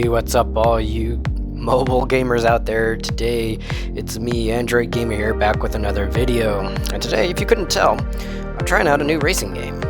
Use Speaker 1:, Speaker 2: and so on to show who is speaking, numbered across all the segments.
Speaker 1: Hey, what's up, all you mobile gamers out there? Today, it's me, Android Gamer here, back with another video. And today, if you couldn't tell, I'm trying out a new racing game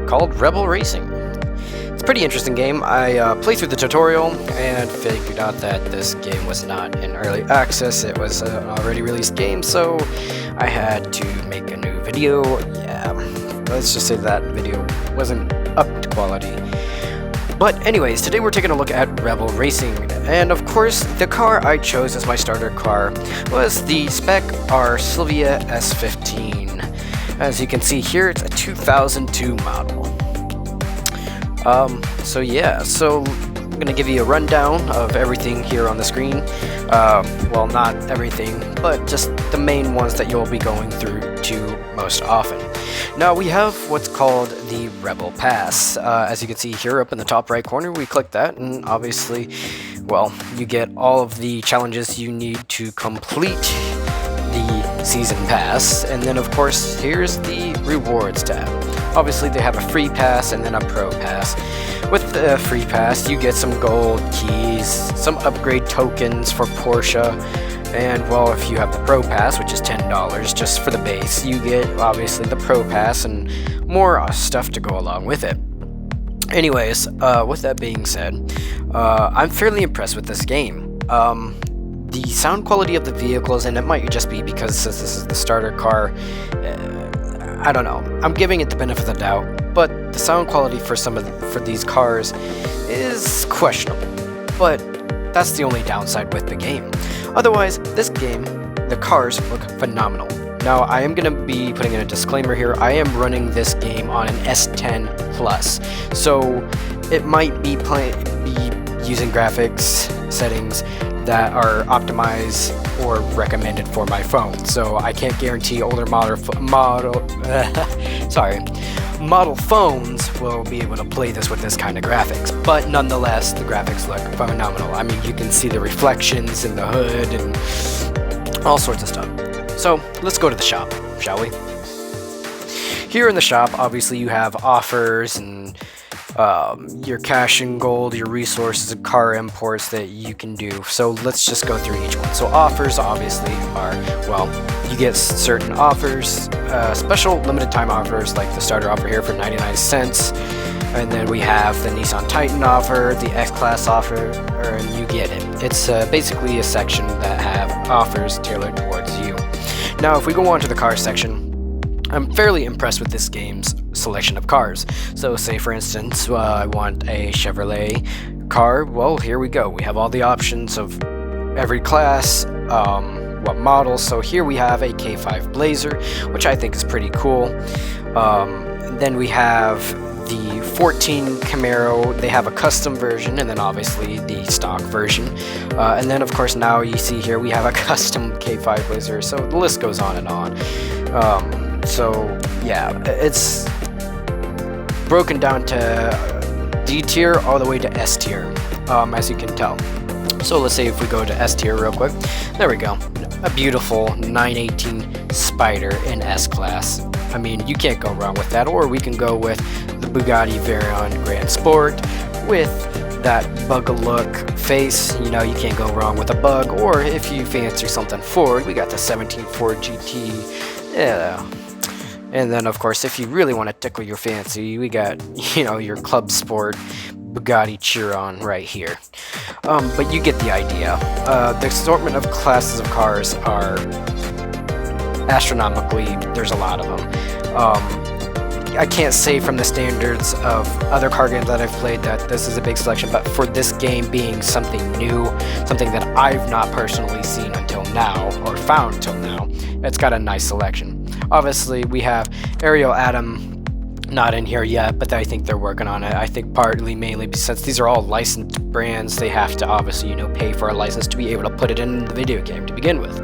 Speaker 1: called Rebel Racing. It's a pretty interesting game. I played through the tutorial and figured out that this game was not in early access. It was an already released game, so I had to make a new video. Yeah, let's just say that video wasn't up to quality. But anyways, today we're taking a look at Rebel Racing, and of course the car I chose as my starter car was the Spec R Silvia S15. As you can see here, it's a 2002 model. So I'm gonna give you a rundown of everything here on the screen. Well, not everything, but just the main ones that you'll be going through to most often. Now we have what's called the Rebel Pass. As you can see here up in the top right corner, we click that, and obviously, well, you get all of the challenges you need to complete the Season Pass. And then of course, here's the Rewards tab. Obviously they have a free pass and then a pro pass. With the free pass, you get some gold keys, some upgrade tokens for Porsche, and well, if you have the pro pass, which is $10 just for the base, you get obviously the pro pass and more stuff to go along with it. Anyways, with that being said, I'm fairly impressed with this game. The sound quality of the vehicles, and it might just be because since this is the starter car, I don't know. I'm giving it the benefit of the doubt, but the sound quality for for these cars is questionable. But that's the only downside with the game. Otherwise, this game, the cars look phenomenal. Now, I am going to be putting in a disclaimer here. I am running this game on an S10 Plus, so it might be using graphics settings that are optimized or recommended for my phone. So I can't guarantee older model phones will be able to play this with this kind of graphics. But nonetheless, the graphics look phenomenal. I mean, you can see the reflections in the hood and all sorts of stuff. So let's go to the shop, shall we? Here in the shop, obviously you have offers and your cash and gold, your resources, and car imports that you can do. So let's just go through each one. So offers obviously are, well, you get certain offers, special limited time offers like the starter offer here for 99 cents. And then we have the Nissan Titan offer, the X-Class offer, and you get it. It's basically a section that have offers tailored towards you. Now if we go on to the car section, I'm fairly impressed with this game's selection of cars. So say for instance, I want a Chevrolet car. Well, here we go. We have all the options of every class, what model. So here we have a K5 Blazer, which I think is pretty cool. Then we have the 14 Camaro. They have a custom version and then obviously the stock version. And then of course now you see here we have a custom K5 Blazer. So the list goes on and on. So yeah, it's broken down to D tier all the way to S tier, as you can tell. So let's say if we go to S tier real quick, there we go, a beautiful 918 Spyder in S class. I mean, you can't go wrong with that. Or we can go with the Bugatti Veyron Grand Sport with that bug look face. You know, you can't go wrong with a bug. Or if you fancy something Ford, we got the 17 Ford GT. Yeah. And then, of course, if you really want to tickle your fancy, we got, you know, your Club Sport Bugatti Chiron right here. But you get the idea. The assortment of classes of cars are astronomically, there's a lot of them. I can't say from the standards of other car games that I've played that this is a big selection, but for this game being something new, something that I've not personally seen until now, or found till now, it's got a nice selection. Obviously, we have Ariel Atom not in here yet, but I think they're working on it. I think partly, mainly, since these are all licensed brands, they have to obviously, you know, pay for a license to be able to put it in the video game to begin with.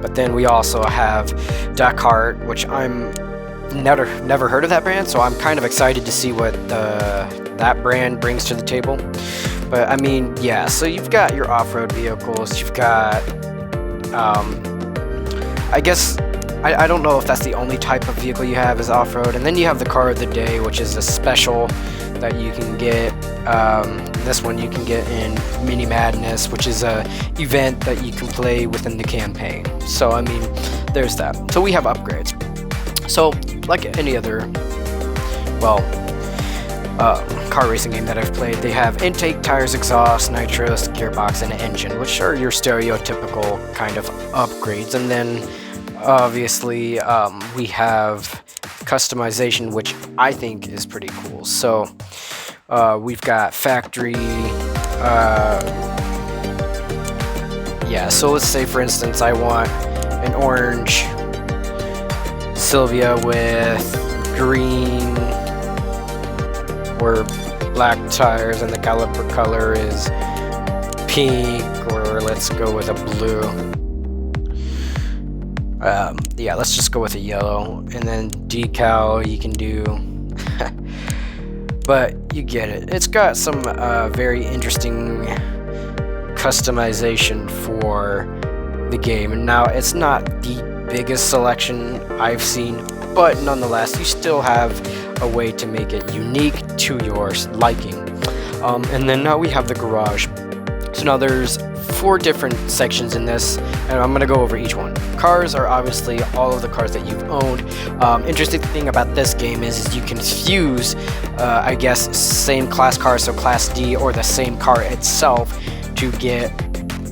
Speaker 1: But then we also have Dakar, which I'm never heard of that brand, so I'm kind of excited to see what that brand brings to the table. But I mean, yeah, so you've got your off-road vehicles, you've got I guess I don't know if that's the only type of vehicle you have is off-road. And then you have the car of the day, which is a special that you can get. this one you can get in Mini Madness, which is a event that you can play within the campaign. So I mean, there's that. So we have upgrades. So like any other, well, car racing game that I've played, they have intake, tires, exhaust, nitros, gearbox, and an engine, which are your stereotypical kind of upgrades. And then obviously we have customization, which I think is pretty cool. So we've got factory, yeah, so let's say for instance I want an orange Silvia with green or black tires, and the caliper color is pink, or let's go with a blue. Yeah, let's just go with a yellow. And then decal you can do but you get it. It's got some very interesting customization for the game, and now it's not the biggest selection I've seen, but nonetheless you still have a way to make it unique to your liking. And then now we have the garage. So now there's 4 different sections in this, and I'm gonna go over each one. Cars are obviously all of the cars that you've owned. Interesting thing about this game is you can fuse, I guess, same class cars, so class D, or the same car itself to get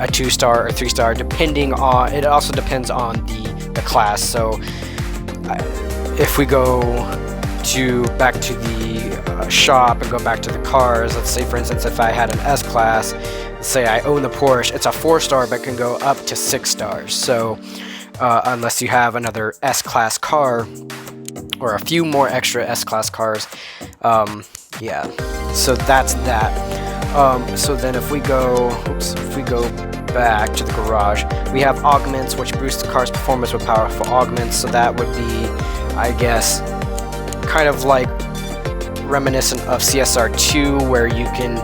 Speaker 1: a 2-star or 3-star, depending on, it also depends on the class. So if we go back to the shop and go back to the cars, let's say for instance if I had an S-Class, let's say I own the Porsche, it's a 4-star but can go up to 6 stars. So unless you have another S-Class car or a few more extra S-Class cars, yeah, so that's that. So then if we go back to the garage, we have augments, which boost the car's performance with powerful augments. So that would be, I guess, kind of like reminiscent of CSR2, where you can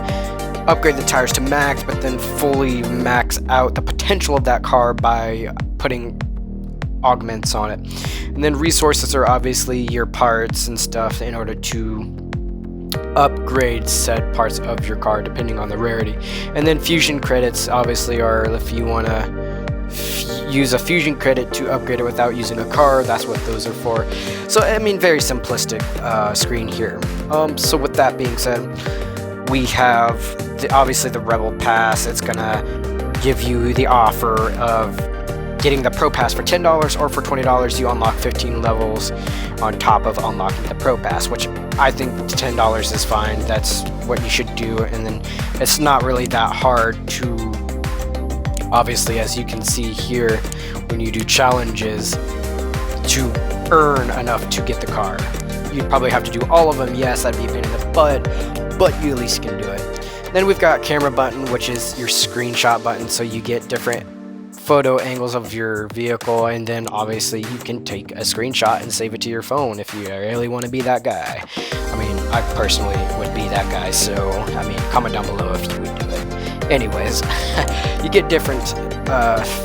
Speaker 1: upgrade the tires to max, but then fully max out the potential of that car by putting augments on it. And then resources are obviously your parts and stuff in order to upgrade said parts of your car depending on the rarity. And then fusion credits obviously are if you want to use a fusion credit to upgrade it without using a car, that's what those are for. So I mean, very simplistic screen here. So with that being said, we have obviously the Rebel Pass. It's gonna give you the offer of getting the Pro Pass for $10, or for $20 you unlock 15 levels on top of unlocking the Pro Pass, which I think $10 is fine. That's what you should do. And then it's not really that hard to, obviously, as you can see here, when you do challenges, to earn enough to get the car. You'd probably have to do all of them. Yes, that'd be a pain in the butt, but you at least can do it. Then we've got camera button, which is your screenshot button, so you get different photo angles of your vehicle, and then obviously you can take a screenshot and save it to your phone if you really want to be that guy. I mean, I personally would be that guy, so I mean, comment down below if you would do it. Anyways, you get different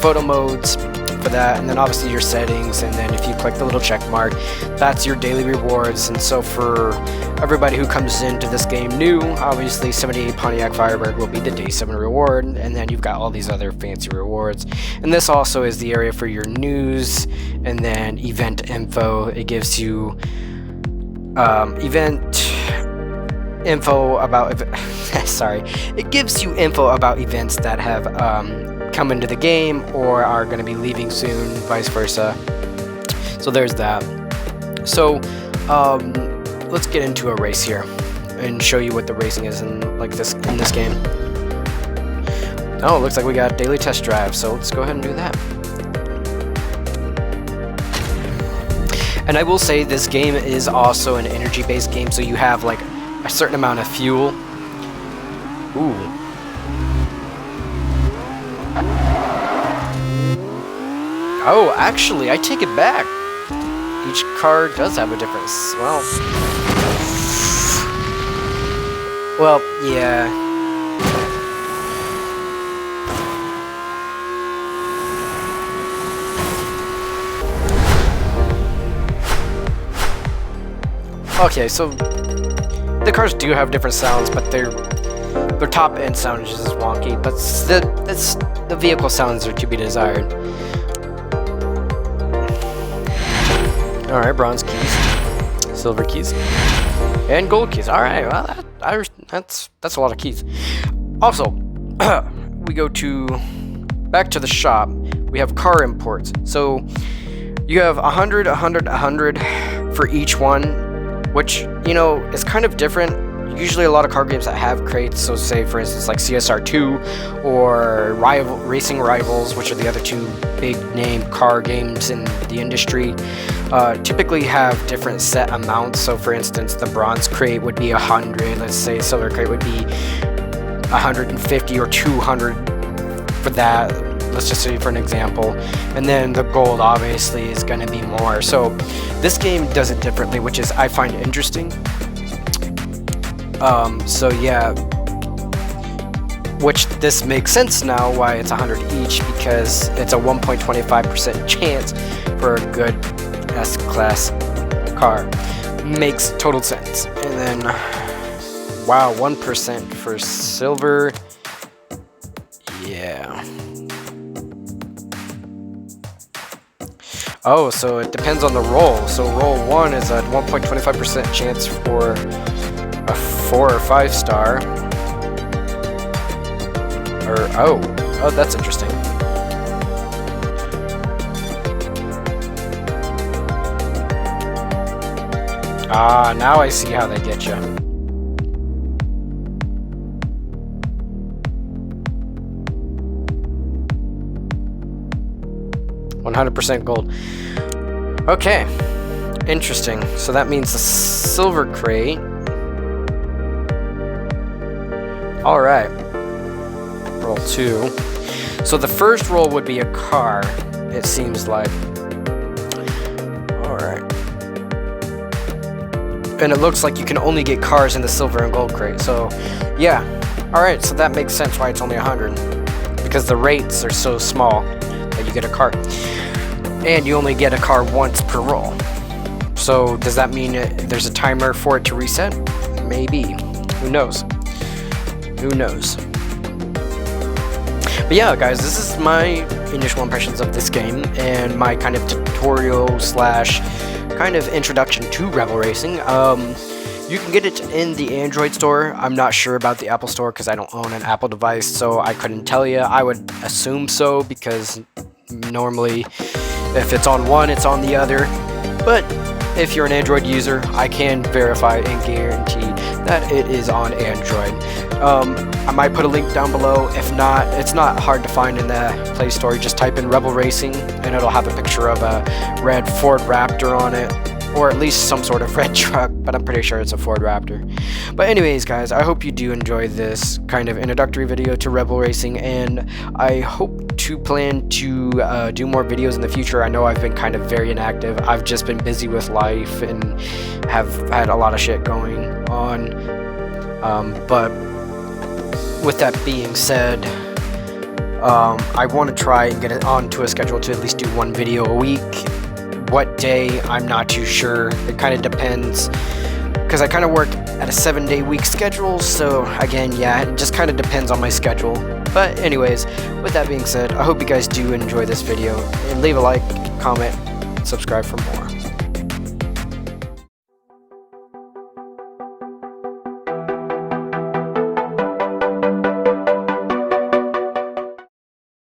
Speaker 1: photo modes for that, and then obviously your settings, and then if you click the little check mark, that's your daily rewards. And so for everybody who comes into this game new, obviously 78 Pontiac Firebird will be the day 7 reward, and then you've got all these other fancy rewards. And this also is the area for your news, and then event info. It gives you event info about sorry, it gives you info about events that have come into the game or are going to be leaving soon, vice versa. So there's that. So let's get into a race here and show you what the racing is in this game. Oh, it looks like we got daily test drive, so let's go ahead and do that. And I will say this game is also an energy based game, so you have like a certain amount of fuel. Ooh. Oh, actually, I take it back. Each car does have a different smell. Well, yeah. Okay, so the cars do have different sounds, but Their top end sound is just wonky, but the vehicle sounds are to be desired. Alright, bronze keys, silver keys, and gold keys. Alright, well, that's a lot of keys. Also, we go back to the shop. We have car imports. So you have 100, 100, 100 for each one, which, you know, is kind of different. Usually a lot of car games that have crates, so say for instance like CSR2 or Racing Rivals, which are the other two big name car games in the industry, typically have different set amounts. So for instance, the bronze crate would be 100, let's say silver crate would be 150 or 200 for that, let's just say for an example, and then the gold obviously is going to be more. So this game does it differently, which is I find interesting. So yeah, which this makes sense now why it's 100 each, because it's a 1.25% chance for a good S-Class car. Makes total sense. And then, wow, 1% for silver. Yeah. Oh, so it depends on the roll. So roll 1 is a 1.25% chance for a 4 or 5 star. Or oh, that's interesting. Ah, now I see how they get you. $100% gold. Okay, interesting. So that means the silver crate. All right, roll 2. So the first roll would be a car, it seems like. All right. And it looks like you can only get cars in the silver and gold crate. So yeah, all right, so that makes sense why it's only 100, because the rates are so small that you get a car. And you only get a car once per roll. So does that mean there's a timer for it to reset? Maybe. Who knows? Who knows? But yeah, guys, this is my initial impressions of this game and my kind of tutorial slash kind of introduction to Rebel Racing. You can get it in the Android store. I'm not sure about the Apple store because I don't own an Apple device, so I couldn't tell you. I would assume so, because normally if it's on one, it's on the other. But if you're an Android user, I can verify and guarantee that it is on Android. I might put a link down below. If not, it's not hard to find in the Play Store. Just type in Rebel Racing and it'll have a picture of a red Ford Raptor on it, or at least some sort of red truck, but I'm pretty sure it's a Ford Raptor. But anyways, guys, I hope you do enjoy this kind of introductory video to Rebel Racing, and I hope to plan to do more videos in the future. I know I've been kind of very inactive. I've just been busy with life and have had a lot of shit going on. But with that being said, I want to try and get it onto a schedule to at least do one video a week. What day, I'm not too sure. It kind of depends, because I kind of work at a 7-day week schedule, so again, yeah, it just kind of depends on my schedule. But anyways, with that being said, I hope you guys do enjoy this video, and leave a like, comment, subscribe for more.